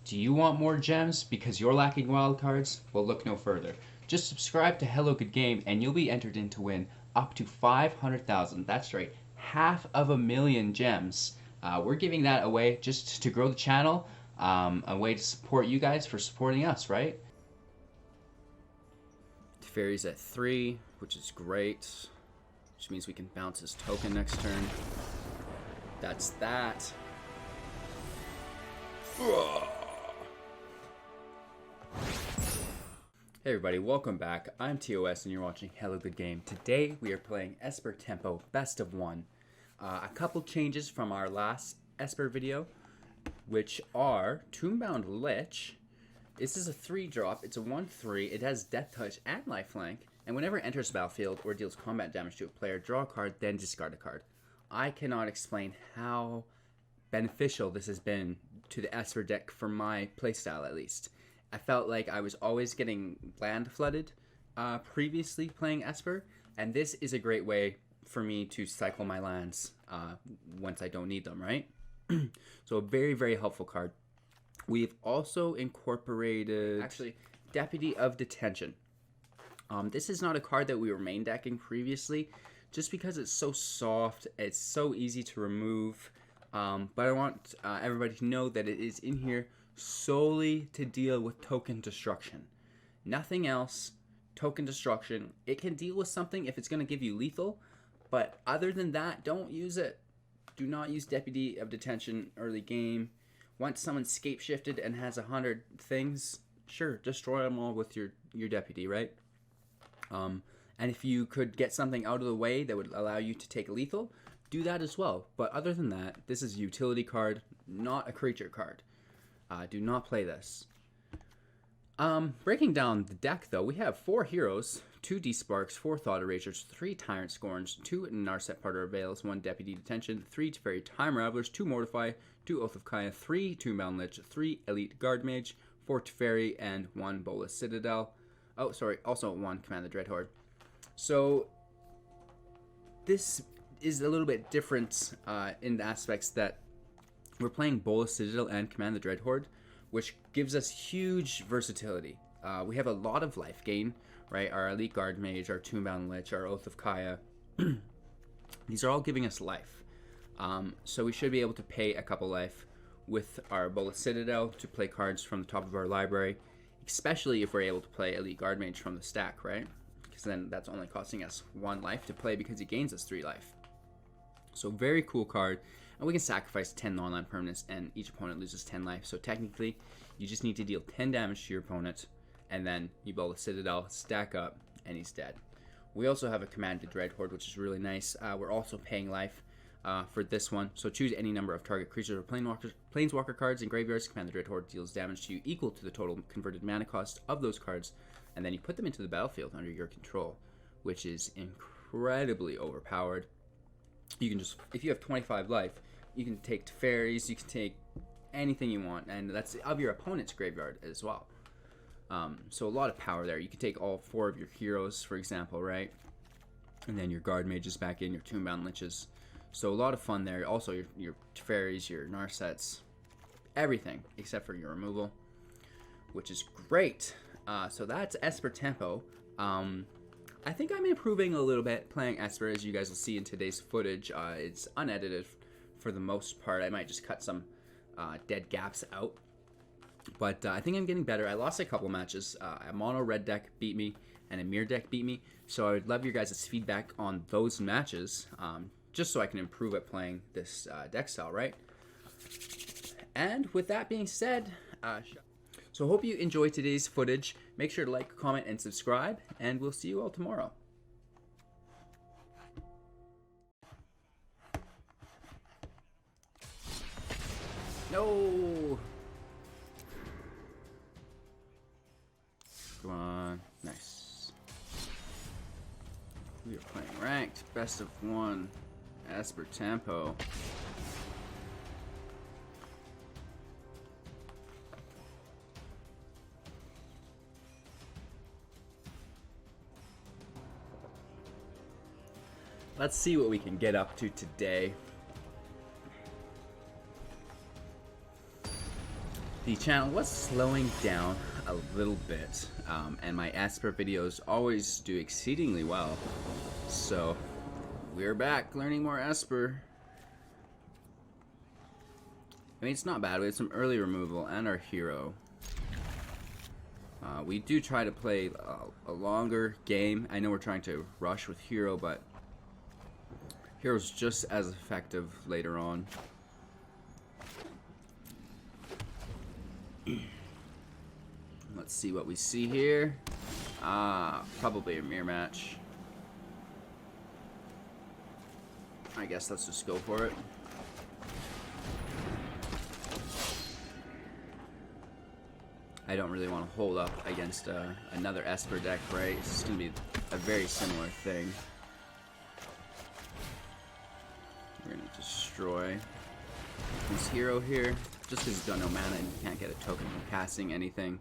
Do you want more gems because you're lacking wildcards? Well, look no further. Just subscribe to Hello Good Game and you'll be entered in to win up to 500,000. That's right, 500,000 gems. We're giving that away just to grow the channel, a way to support you guys for supporting us, right? Fairy's at 3, which is great. Which means we can bounce his token next turn. That's that. Hey everybody, welcome back. I'm TOS and you're watching Hello Good Game. Today we are playing Esper Tempo Best of 1. A couple changes from our last Esper video, which are Tombbound Lich. This is a 3-drop, it's a 1/3, it has Death Touch and Lifelink, and whenever it enters the battlefield or deals combat damage to a player, draw a card, then discard a card. I cannot explain how beneficial this has been to the Esper deck for my playstyle at least. I felt like I was always getting land flooded previously playing Esper, and this is a great way for me to cycle my lands once I don't need them, right? So a very, very helpful card. We've also incorporated, actually, Deputy of Detention. This is not a card that we were main decking previously, just because it's so soft, it's so easy to remove, but I want everybody to know that it is in here solely to deal with token destruction. Nothing else. Token destruction. It can deal with something if it's going to give you lethal, but other than that, don't use it. Do not use Deputy of Detention early game. Once someone's scape shifted and has 100 things, sure, destroy them all with your deputy, right? And if you could get something out of the way that would allow you to take lethal, do that as well. But other than that, this is a utility card, not a creature card. Do not play this. Breaking down the deck, though, we have 4 heroes, 2 D-Sparks, 4 Thought Erasers, 3 Tyrant Scorns, 2 Narset Parter Veils, 1 Deputy Detention, 3 Teferi Time Ravelers, 2 Mortify, 2 Oath of Kaya, 3 Tombbound Lich, 3 Elite Guard Mage, 4 Teferi, and 1 Bola Citadel. Oh, sorry, also 1 Command the Dreadhorde. So, this is a little bit different in the aspects that we're playing Bola Citadel and Command the Dreadhorde, which gives us huge versatility. We have a lot of life gain, right? Our Elite Guard Mage, our Tombbound Lich, our Oath of Kaya. These are all giving us life. So we should be able to pay a couple life with our Bola Citadel to play cards from the top of our library, especially if we're able to play Elite Guard Mage from the stack, right? Because then that's only costing us 1 life to play because he gains us 3 life. So very cool card. And we can sacrifice 10 non-land permanents and each opponent loses 10 life. So technically, you just need to deal 10 damage to your opponent and then you Bola Citadel, stack up, and he's dead. We also have a Command the Dreadhorde, which is really nice. We're also paying life for this one. So choose any number of target creatures or planeswalker cards in graveyards. Command the Dreadhorde deals damage to you equal to the total converted mana cost of those cards, and then you put them into the battlefield under your control, which is incredibly overpowered. You can just, if you have 25 life, you can take fairies, you can take anything you want, and that's of your opponent's graveyard as well. So a lot of power there. You can take all 4 of your heroes, for example, right? And then your guard mages back in, your Tombbound Liches. So a lot of fun there. Also your fairies, your Narsets, everything except for your removal, which is great. So that's Esper Tempo. I think I'm improving a little bit playing Esper, as you guys will see in today's footage. It's unedited for the most part. I might just cut some dead gaps out. But I think I'm getting better. I lost a couple matches. A mono red deck beat me, and a mirror deck beat me. So I would love your guys' feedback on those matches, just so I can improve at playing this deck style, right? And with that being said, so hope you enjoyed today's footage. Make sure to like, comment, and subscribe, and we'll see you all tomorrow. No! Come on. Nice. We are playing ranked. Best of 1. Esper Tempo. Let's see what we can get up to today. The channel was slowing down a little bit, and my Esper videos always do exceedingly well. So we're back learning more Esper. I mean, it's not bad. We had some early removal and our hero. We do try to play a longer game. I know we're trying to rush with hero, but hero's just as effective later on. Let's see what we see here. Probably a mirror match. I guess let's just go for it. I don't really want to hold up against another Esper deck, right? It's going to be a very similar thing. We're going to destroy this hero here. Just because he's got no mana and you can't get a token from casting anything.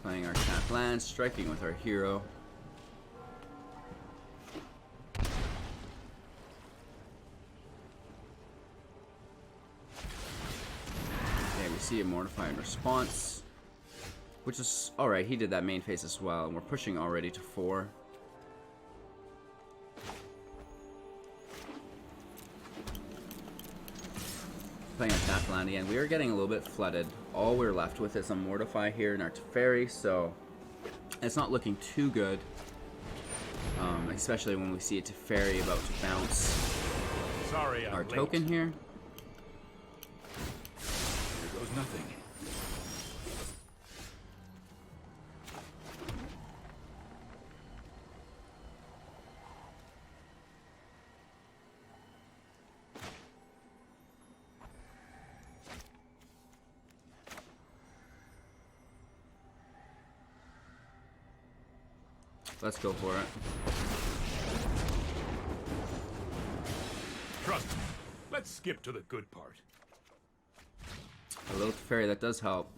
Playing our tap land, striking with our hero. Okay, we see a Mortify in response. Which is alright, he did that main phase as well, and we're pushing already to 4. Playing a tap land again. We are getting a little bit flooded. All we're left with is a Mortify here in our Teferi, so it's not looking too good. Especially when we see a Teferi about to bounce our token here. Here goes nothing. Let's go for it. Trust me. Let's skip to the good part. A little Teferi, that does help.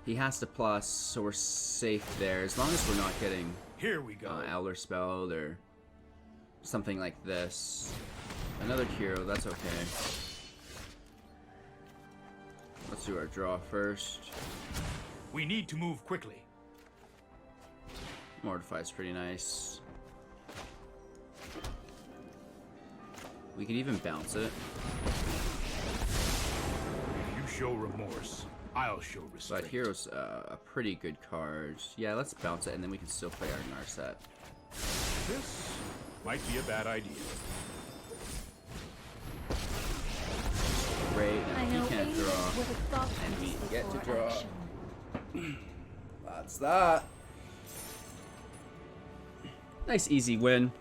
He has to plus, so we're safe there. As long as we're not getting Here we go. Elder Spelled or something like this. Another hero, that's okay. Let's do our draw first. We need to move quickly. Mortify's pretty nice. We could even bounce it. You show remorse, I'll show respect. But hero's a pretty good card. Yeah, let's bounce it and then we can still play our Narset. This might be a bad idea. Great, now he can't draw. And we get to draw. That's that. Nice easy win.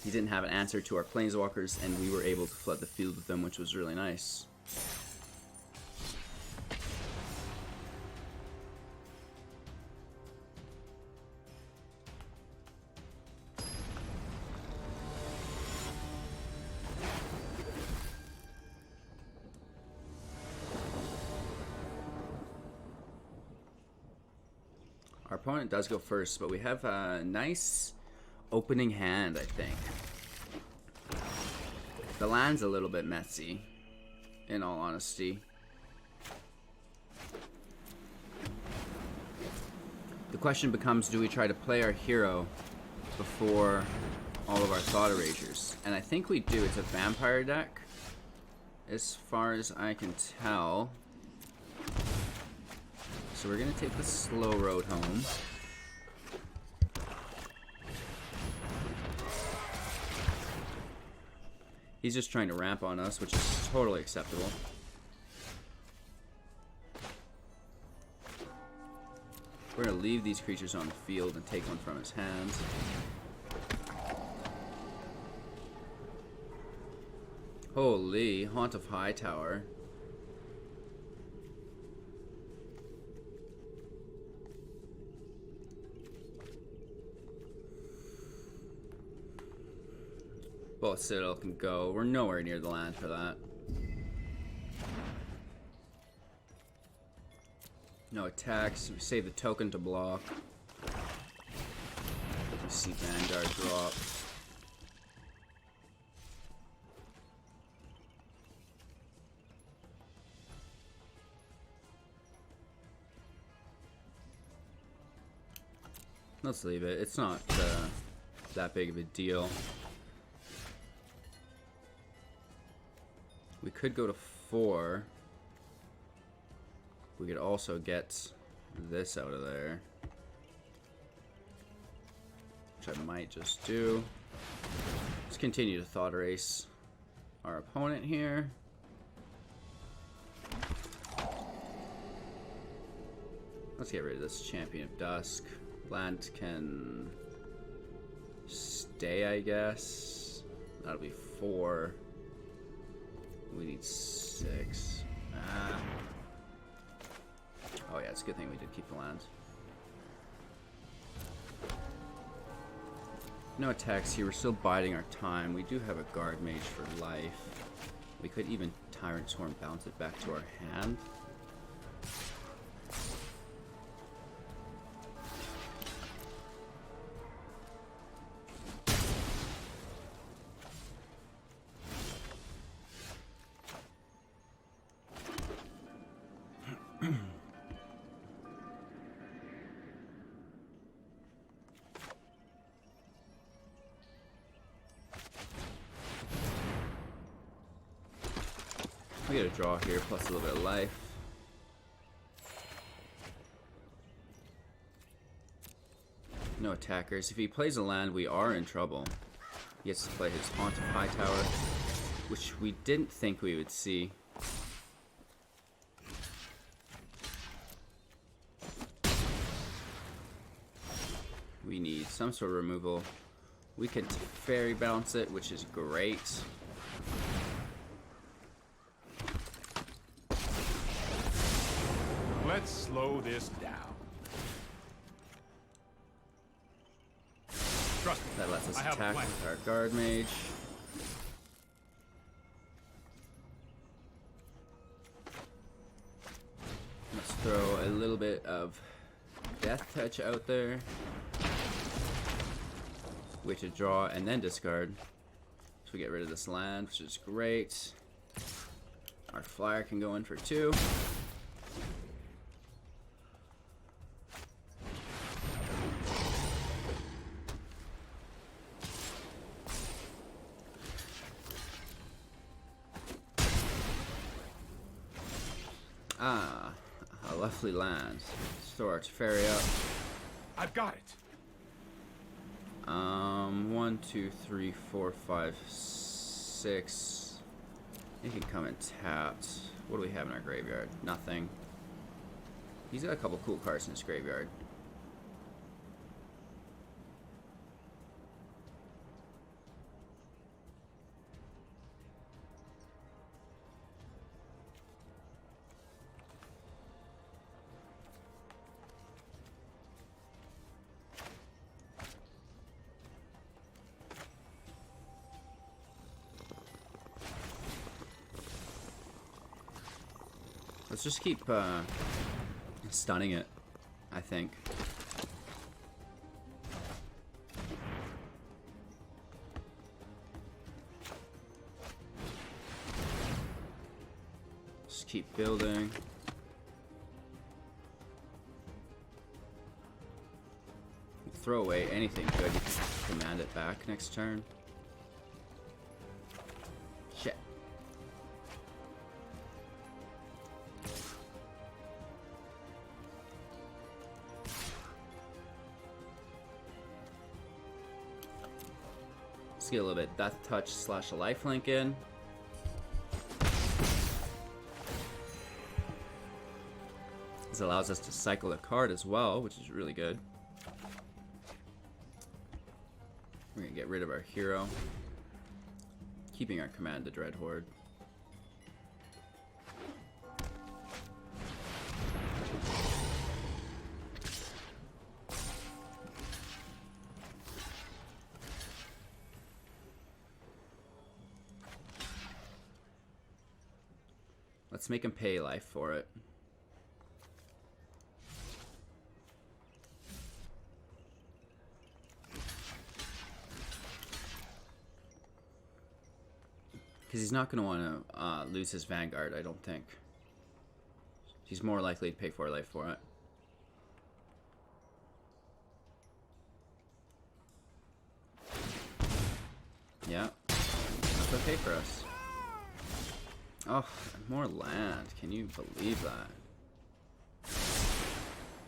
He didn't have an answer to our planeswalkers, and we were able to flood the field with them, which was really nice. Our opponent does go first, but we have a nice opening hand, I think. The land's a little bit messy, in all honesty. The question becomes, do we try to play our hero before all of our Thought Erasers? And I think we do. It's a vampire deck, as far as I can tell. So we're going to take the slow road home. He's just trying to ramp on us, which is totally acceptable. We're going to leave these creatures on the field and take one from his hands. Holy, Haunt of Hightower. Both Citadel can go. We're nowhere near the land for that. No attacks. We save the token to block. see Vanguard drop. Let's leave it. It's not that big of a deal. We could go to 4. We could also get this out of there, which I might just do. Let's continue to thought race our opponent here. Let's get rid of this Champion of Dusk. Land can stay, I guess. That'll be 4. We need 6. Oh yeah, it's a good thing we did keep the lands. No attacks here. We're still biding our time. We do have a Guard Mage for life. We could even Tyrant's Horn bounce it back to our hand. We get a draw here, plus a little bit of life. No attackers. If he plays a land, we are in trouble. He gets to play his Haunted Hightower, which we didn't think we would see. We need some sort of removal. We can fairy bounce it, which is great. Let's slow this down. Trust me. That lets us I have a attack plan. with our Guard Mage. Let's throw a little bit of Death Touch out there. Wait to draw and then discard. So we get rid of this land, which is great. Our flyer can go in for 2. A lovely land. Throw our Teferi up. I've got it. 1, 2, 3, 4, 5, 6. He can come and tapped. What do we have in our graveyard? Nothing. He's got a couple cool cards in his graveyard. Let's just keep stunning it, I think. Just keep building. Throw away anything good. You can command it back next turn. Shit. Let's get a little bit Death Touch / a lifelink in. This allows us to cycle a card as well, which is really good. We're gonna get rid of our hero, keeping our command to Dread Horde. Let's make him pay life for it. Because he's not going to want to lose his Vanguard, I don't think. He's more likely to pay 4 life for it. Yeah, that's okay for us. Oh, more land. Can you believe that?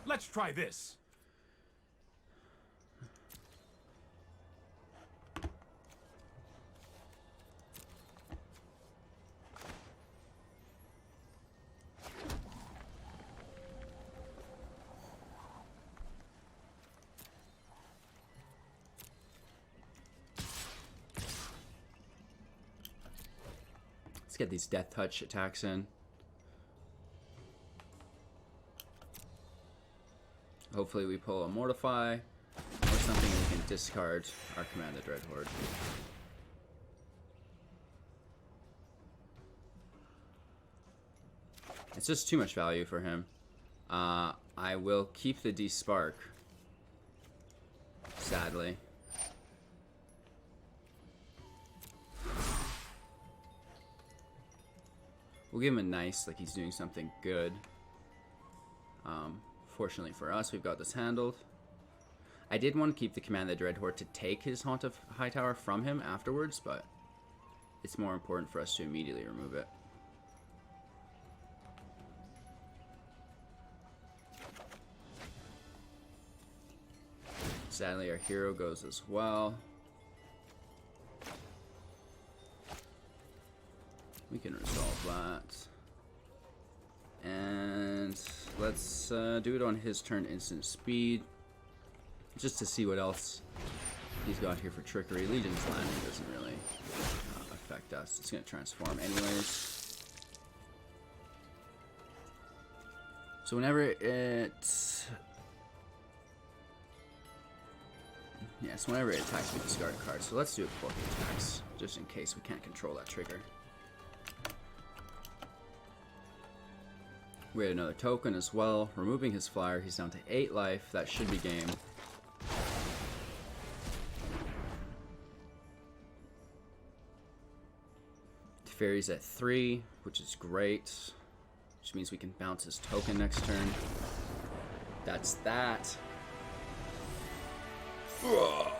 Let's try this. Let's get these Death Touch attacks in. Hopefully we pull a Mortify or something we can discard our Command the Dreadhorde. It's just too much value for him. I will keep the Despark, sadly. We'll give him a nice, like he's doing something good. Fortunately for us, we've got this handled. I did want to keep the Command the Dreadhorde to take his Haunt of Hightower from him afterwards, but it's more important for us to immediately remove it. Sadly, our hero goes as well. We can resolve that. And let's do it on his turn instant speed. Just to see what else he's got here for trickery. Legion's Landing doesn't really affect us. It's going to transform anyways. So whenever whenever it attacks, we discard a card. So let's do a Porky attacks, just in case we can't control that trigger. We had another token as well. Removing his flyer, he's down to 8 life. That should be game. Teferi's at 3, which is great. Which means we can bounce his token next turn. That's that. Ugh.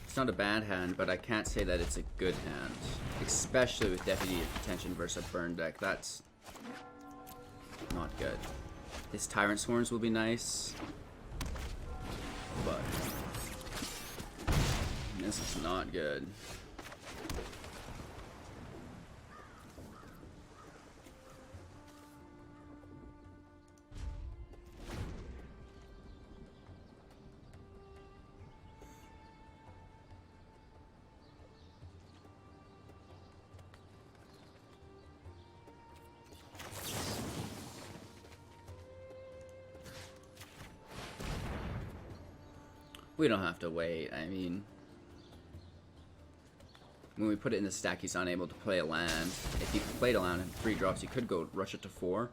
It's not a bad hand, but I can't say that it's a good hand. Especially with Deputy Attention versus a burn deck. That's not good. His Tyrant Swarms will be nice, but this is not good. We don't have to wait. I mean, when we put it in the stack, he's unable to play a land. If he played a land in 3 drops, he could go rush it to 4.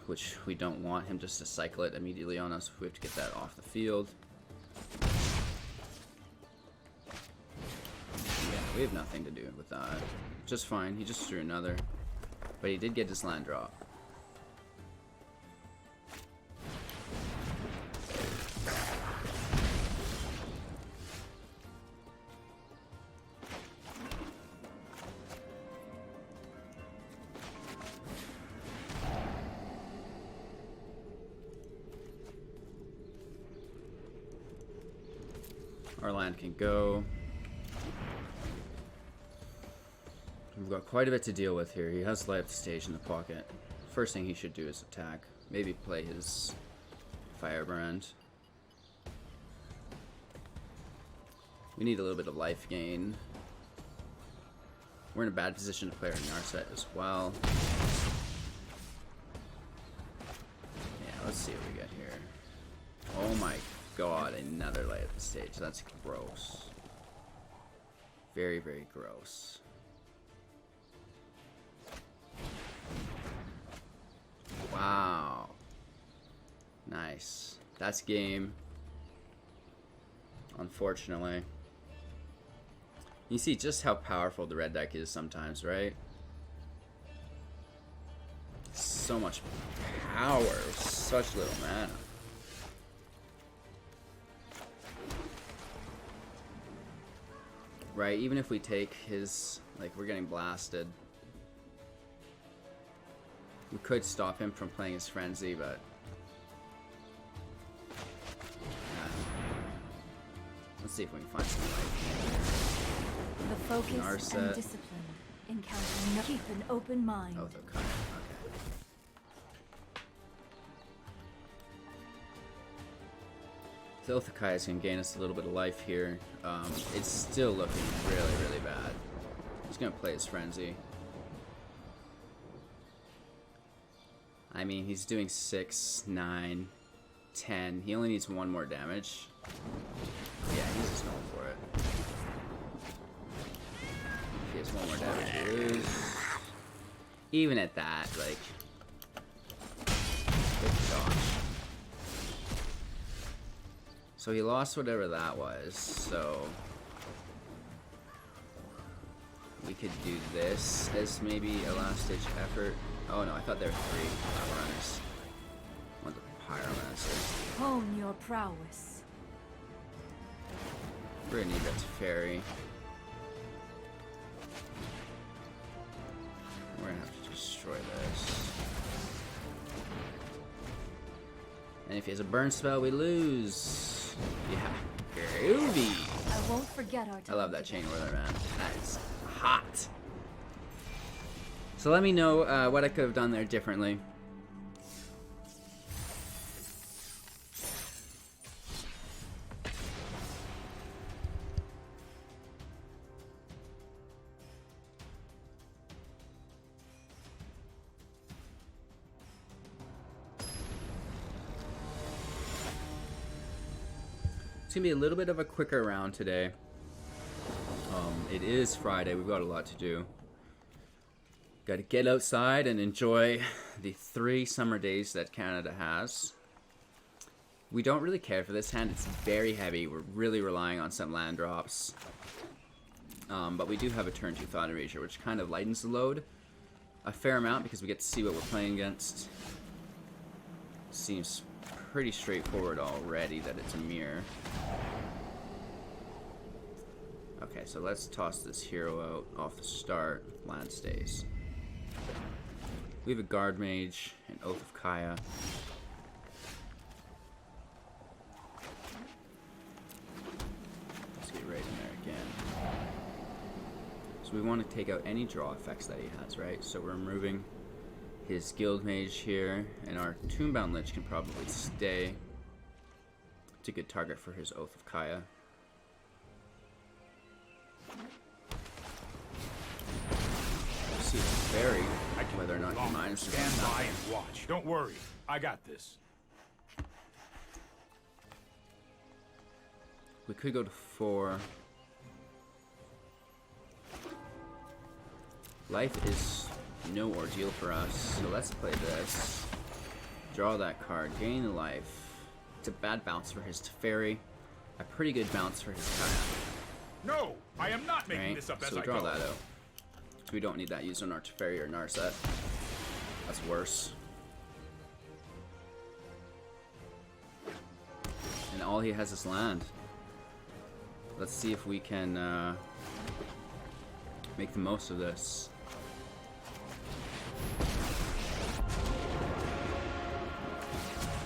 Which we don't want him just to cycle it immediately on us. We have to get that off the field. Yeah, we have nothing to do with that. Just fine. He just drew another. But he did get his land drop. Our land can go. We've got quite a bit to deal with here. He has light up the stage in the pocket. First thing he should do is attack. Maybe play his Firebrand. We need a little bit of life gain. We're in a bad position to play our Narset as well. Yeah, let's see what we get here. Oh my god, another light at the stage. That's gross. Very, very gross. Wow. Nice. That's game. Unfortunately. You see just how powerful the red deck is sometimes, right? So much power with such little mana. Right, even if we take his, like, we're getting blasted. We could stop him from playing his Frenzy, but... yeah. Let's see if we can find some life. The focus and discipline. Encountering no. Keep an open mind. Oh, okay. So Othakai's can gain us a little bit of life here. It's still looking really, really bad. He's gonna play his Frenzy. I mean, he's doing 6, 9, 10. He only needs 1 more damage. Yeah, he's just going for it. If he has 1 more damage, we lose. Even at that, like... good gosh. So he lost whatever that was, so... we could do this as maybe a last-ditch effort. Oh no, I thought there were 3 runners. I want the Pyromancer. Hone your prowess. We're gonna need that Teferi. We're gonna have to destroy this. And if he has a burn spell, we lose. Yeah, groovy. I won't forget our time. I love that Chain Whirler, man. That is hot. So let me know what I could have done there differently. It's gonna be a little bit of a quicker round today. It is Friday. We've got a lot to do. Got to get outside and enjoy the 3 summer days that Canada has. We don't really care for this hand. It's very heavy. We're really relying on some land drops. But we do have a turn 2 Thought Erasure, which kind of lightens the load a fair amount because we get to see what we're playing against. Seems pretty straightforward already that it's a mirror. Okay, so let's toss this hero out off the start. Land stays. We have a Guard Mage, an Oath of Kaya. Let's get right in there again. So we want to take out any draw effects that he has, right? So we're removing his Guild Mage here, and our Tombbound Lich can probably stay. It's a good target for his Oath of Kaya. See it's very whether or not he minus or stand by and watch. Don't worry, I got this. We could go to 4. Life is no ordeal for us, so let's play this. Draw that card, gain a life. It's a bad bounce for his Teferi, a pretty good bounce for his Kaya. No, I am not making this up as so I draw go. that out. So we don't need that used on our Teferi or Narset. That's worse. And all he has is land. Let's see if we can make the most of this.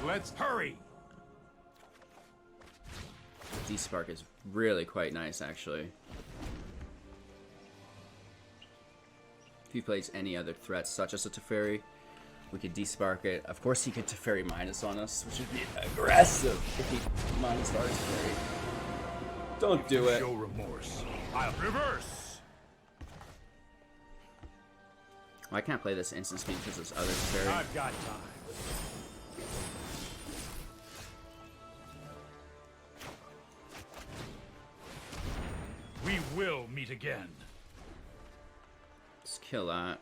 Let's hurry. D-Spark is really quite nice, actually. If he plays any other threats, such as a Teferi, we could D-Spark it. Of course, he could Teferi minus on us, which would be aggressive if he minus our Teferi. Don't do it. Show remorse. I'll reverse. Well, I can't play this instant speed because this other fairy. I've got time. We will meet again. Let's kill that.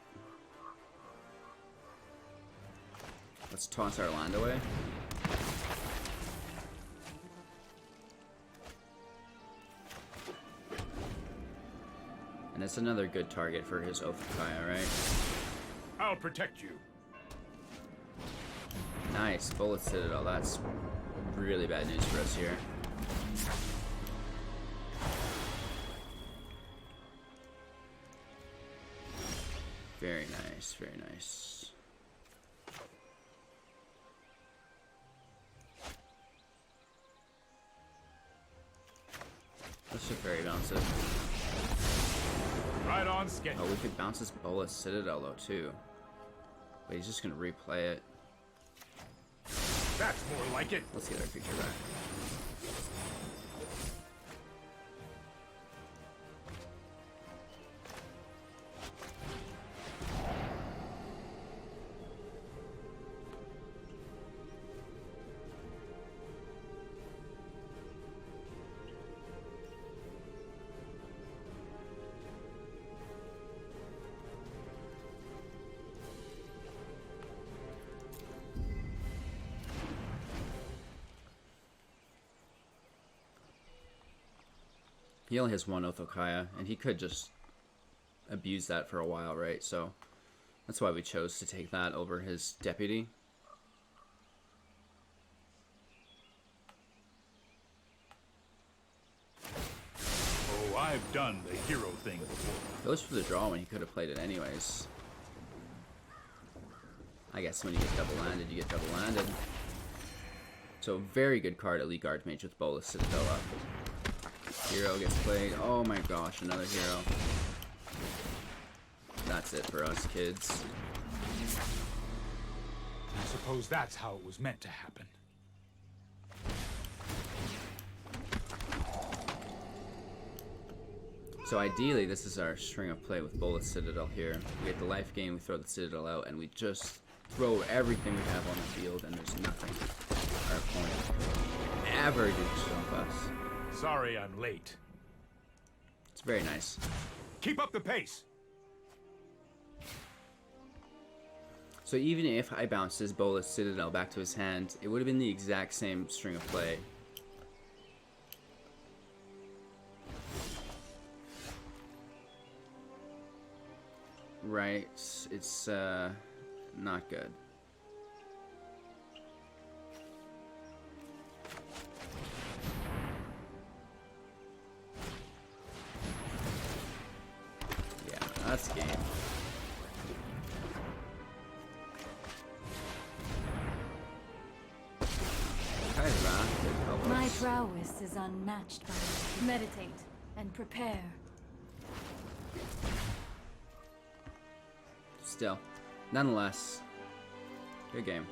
Let's toss our land away. And it's another good target for his Othakaya, right? I'll protect you. Nice, Bullet Citadel. That's really bad news for us here. Very nice, very nice. Let's just fairy bounce it. Right on schedule. Oh, we could bounce this Bullet Citadel though too. But he's just gonna replay it. That's more like it. Let's get our creature back. He only has one Othakaya, and he could just abuse that for a while, right? So that's why we chose to take that over his deputy. Oh, I've done the hero thing before. Goes for the draw when he could have played it anyways. I guess when you get double landed, you get double landed. So very good card, Elite Guard Mage with Bolas Citadel up. Hero gets played. Oh my gosh, another hero. That's it for us, kids. I suppose that's how it was meant to happen. So ideally, this is our string of play with Bolas Citadel here. We get the life gain, we throw the Citadel out, and we just throw everything we have on the field, and there's nothing our opponent could ever do to stop us. Sorry I'm late. It's very nice. Keep up the pace. So even if I bounced his Bolas Citadel back to his hand, it would have been the exact same string of play. Right, it's not good. Yeah, that's game. My prowess is unmatched by me. Meditate and prepare. Still, nonetheless, good game.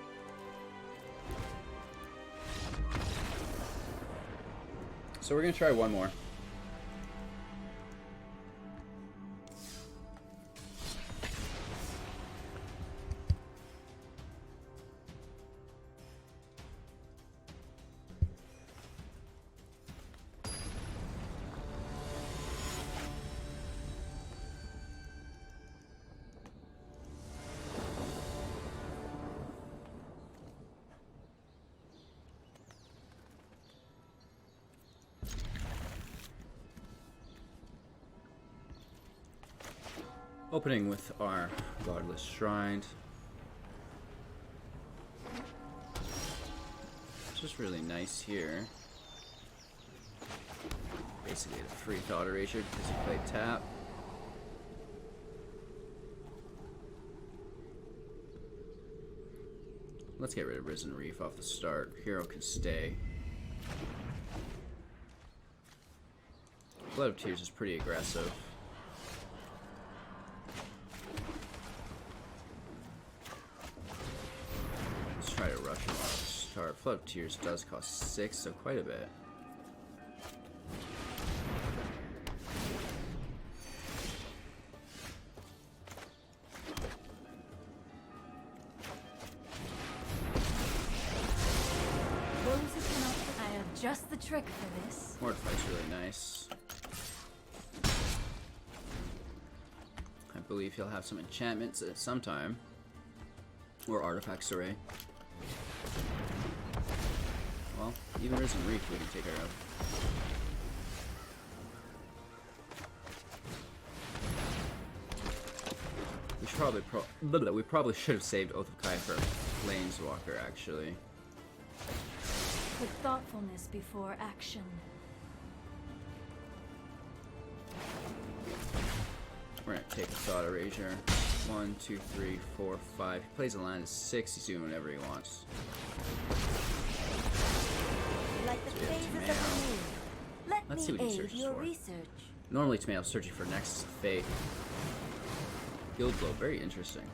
So we're gonna try one more. Opening with our Godless Shrine. It's just really nice here. Basically a free Thought Erasure because you played tap. Let's get rid of Risen Reef off the start. Hero can stay. Blood of Tears is pretty aggressive. Try to rush him off the start. Flood of Tears does cost 6, so quite a bit. who cannot, I have just the trick for this. Mortify's really nice. I believe he'll have some enchantments at some time. Or artifacts array. Well, even Risen Reef we can take care of. We probably should have saved Oath of Kai for Planeswalker, actually. Put thoughtfulness before action. We're gonna take a Thought Erasure. 1, 2, 3, 4, 5. He plays a land of 6. He's doing whatever he wants. Like the phases of the moon. Let Let's see me what he aid searches your for. research. Normally, to me, I was searching for Nexus of Fate. Guild Glow, very interesting.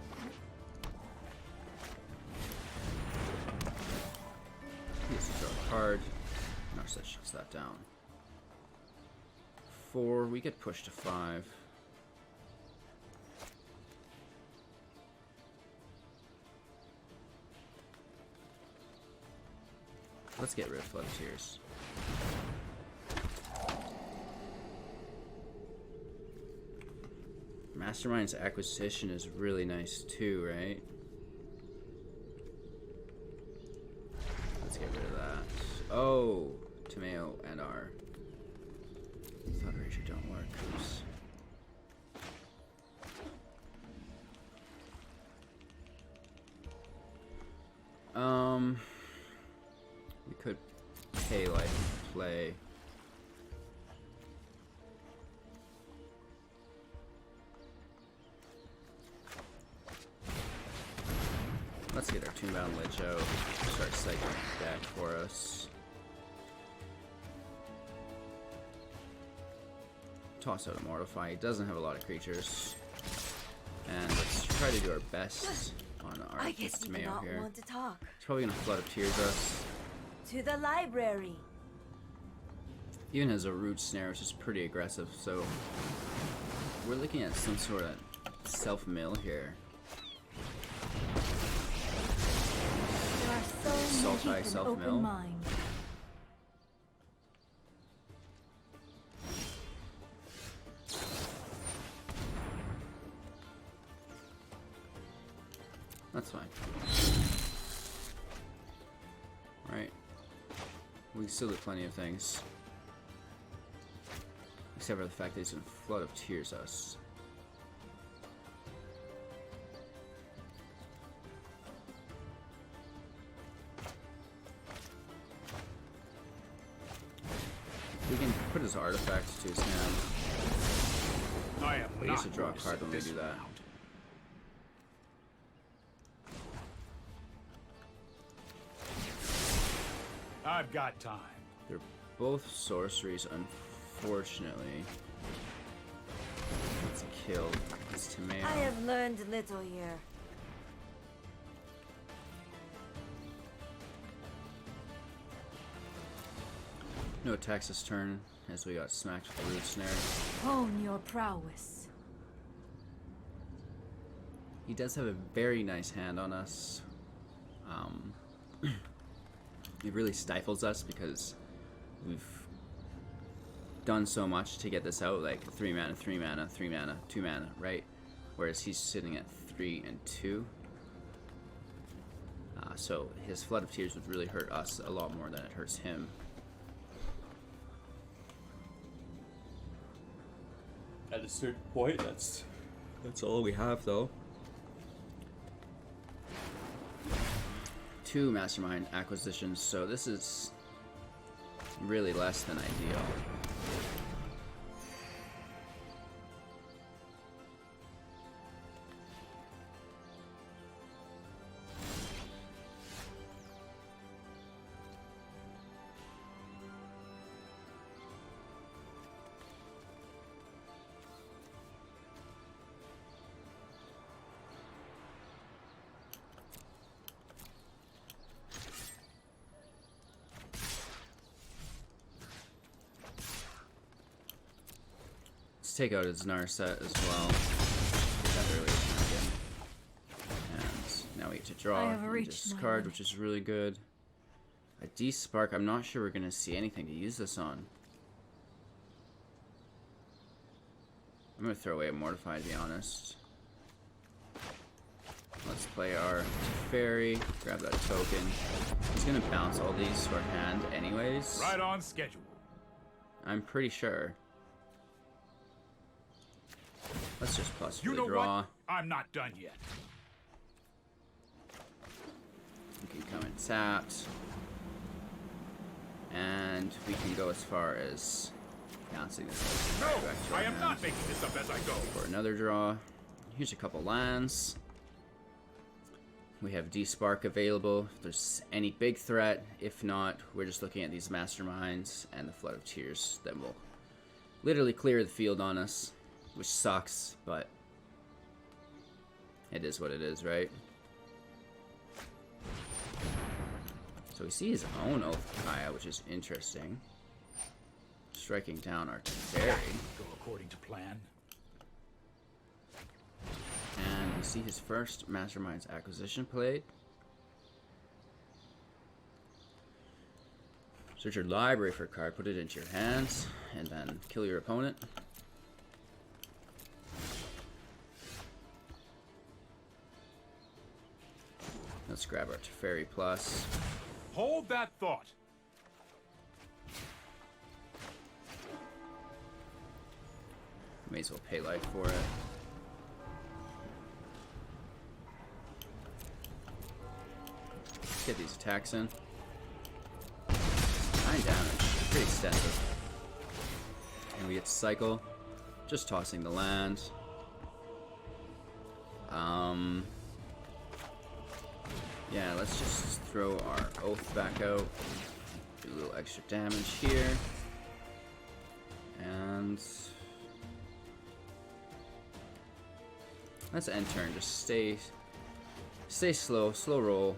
He gets to draw a card. Narset shuts that down. 4, we get pushed to 5. Let's get rid of Flood of Tears. Mastermind's Acquisition is really nice too, right? Let's get rid of that. Oh, Tomeo and our Thought Erasure don't work. Oops. We could pay life and play. Let's get our Tombbound Lich out. Start cycling deck for us. Toss out a Mortify. He doesn't have a lot of creatures. And let's try to do our best on our I guess you do Tomeo not here. want to talk. He's probably gonna Flood of Tears us. To the library. Even has a root snare, which is pretty aggressive, so we're looking at some sort of self-mill here. There are so many Sultai keep an self-mill. open mind. That's fine. Alright. We can still do plenty of things. Except for the fact that he's gonna Flood of Tears us. We can put his artifacts to his hand. I am We not used to draw a going card sit when we this do that. round. I've got time. They're both sorceries, unfortunately. Let's kill this Tomeo. I have learned little here. No attacks this turn, as we got smacked with the root snare. Hone your prowess. He does have a very nice hand on us. It really stifles us because we've done so much to get this out, like 3 mana, 3 mana, 3 mana, 2 mana, right? Whereas he's sitting at 3 and 2. So his Flood of Tears would really hurt us a lot more than it hurts him. At a certain point, that's all we have, though. 2 Mastermind acquisitions, so this is really less than ideal. Let's take out his Narset as well. That earlier champion. And now we get to draw I have and reached my discard, limit. which is really good. I with D-Spark, I'm not sure we're going to see anything to use this on. I'm going to throw away a Mortify, to be honest. Let's play our Fairy, grab that token. He's going to bounce all these to our hand anyways. Right on schedule. I'm pretty sure. Let's just plus for You the know draw. what? I'm not done yet. We can come in tapped. And we can go as far as bouncing this No, back to our I am hand not making this up as I go. for another draw. Here's a couple lands. We have D-Spark available if there's any big threat. If not, we're just looking at these Masterminds and the Flood of Tears that will literally clear the field on us, which sucks, but it is what it is, right? So we see his own Oath Kaya, which is interesting. Striking down our Teferi. Go according to plan. And we see his first Mastermind's acquisition played. Search your library for a card, put it into your hands, and then kill your opponent. Let's grab our Teferi Plus. Hold that thought. May as well pay life for it. Let's get these attacks in. 9 damage. Pretty extensive. And we get cycle. Just tossing the land. Yeah, let's just throw our Oath back out. Do a little extra damage here. And let's end turn. Just stay slow roll,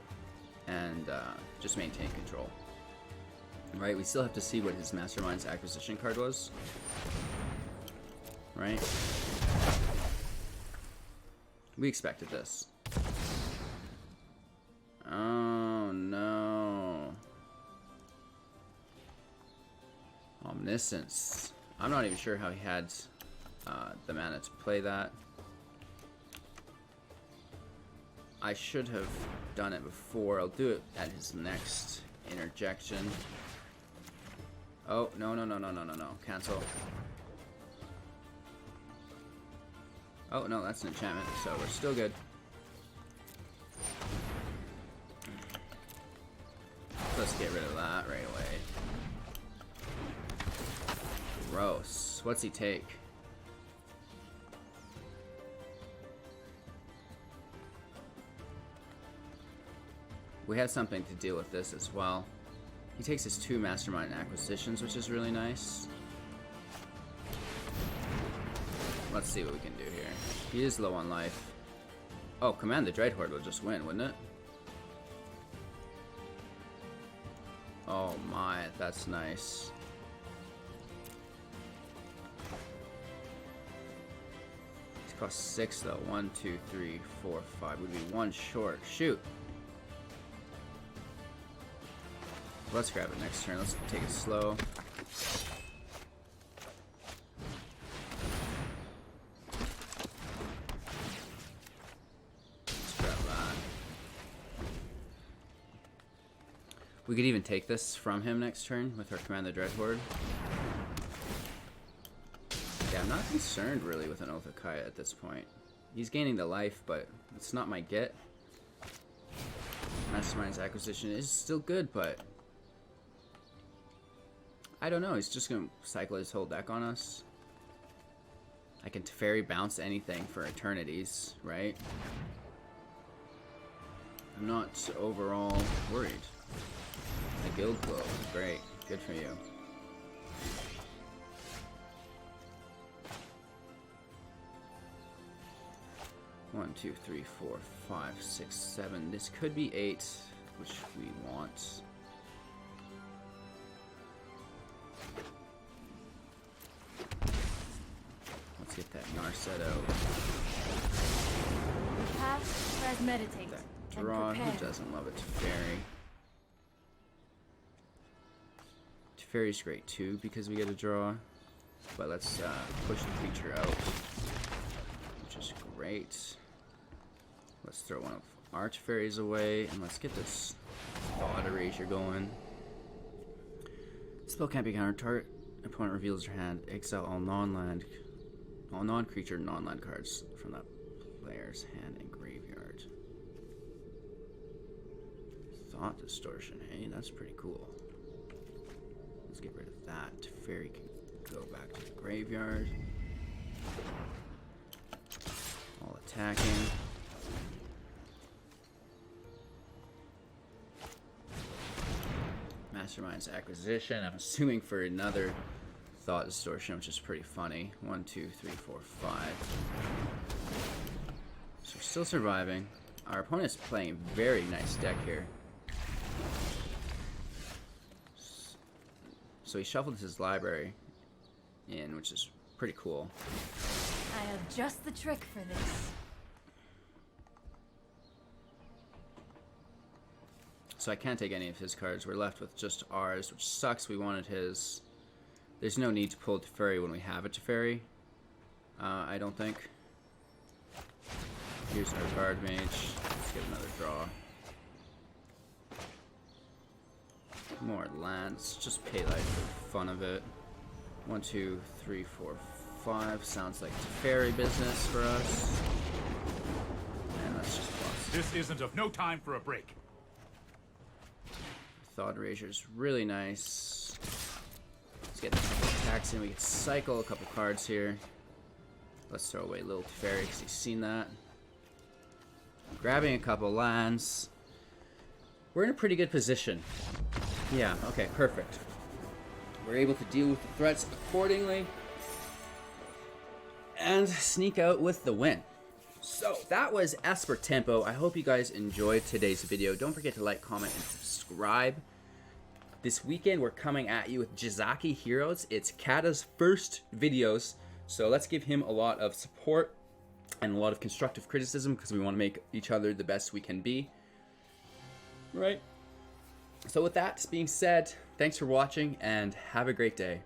and just maintain control. Right, we still have to see what his Mastermind's acquisition card was. Right? We expected this. Oh no. Omniscience. I'm not even sure how he had the mana to play that. I should have done it before. I'll do it at his next interjection. Oh, no. Cancel. Oh, no, that's an enchantment, so we're still good. Let's get rid of that right away. Gross. What's he take? We have something to deal with this as well. He takes his 2 Mastermind acquisitions, which is really nice. Let's see what we can do here. He is low on life. Oh, Command the Dreadhorde will just win, wouldn't it? Oh my, that's nice. It costs 6 though. 1, 2, 3, 4, 5. Would be 1 short. Shoot. Let's grab it next turn. Let's take it slow. Let's grab that. We could even take this from him next turn with our Command the Dreadhorde. Yeah, I'm not concerned really with an Oath of Kaya at this point. He's gaining the life, but it's not my get. Mastermind's acquisition is still good, but I don't know. He's just going to cycle his whole deck on us. I can Teferi bounce anything for eternities, right? I'm not overall worried. A guild glow. Great. Good for you. One, 2, 3, 4, 5, 6, 7. This could be 8, which we want. Let's get that Narset out. Pass, press meditate. That and draw. prepare. Who doesn't love it? Fairy. Fairy's great too because we get a draw. But let's push the creature out, which is great. Let's throw one of Arch Fairies away, and let's get this Thought Erasure going. Spell can't be countered. Target opponent reveals their hand. Exile all non-creature, non-land cards from that player's hand and graveyard. Thought Distortion, hey, that's pretty cool. Let's get rid of that. Fairy can go back to the graveyard. All attacking. Mastermind's Acquisition. I'm assuming for another Thought Distortion, which is pretty funny. 1, 2, 3, 4, 5. So we're still surviving. Our opponent's playing a very nice deck here. So he shuffled his library in, which is pretty cool. I have just the trick for this. So I can't take any of his cards. We're left with just ours, which sucks. We wanted his. There's no need to pull Teferi when we have a Teferi. I don't think. Here's our Guard Mage. Let's get another draw. More lands. Just pay life for the fun of it. 1, 2, 3, 4, 5. Sounds like Teferi business for us. And that's just plus. This isn't of no time for a break. Thought Erasure's really nice. Let's get a couple attacks in. We can cycle a couple cards here. Let's throw away Little Teferi because he's seen that. Grabbing a couple lands. We're in a pretty good position. Yeah, okay, perfect. We're able to deal with the threats accordingly and sneak out with the win. So that was Esper Tempo. I hope you guys enjoyed today's video. Don't forget to like, comment, and subscribe. This weekend we're coming at you with Jizaki Heroes. It's Kata's first videos, so let's give him a lot of support and a lot of constructive criticism because we want to make each other the best we can be. Right? So with that being said, thanks for watching and have a great day.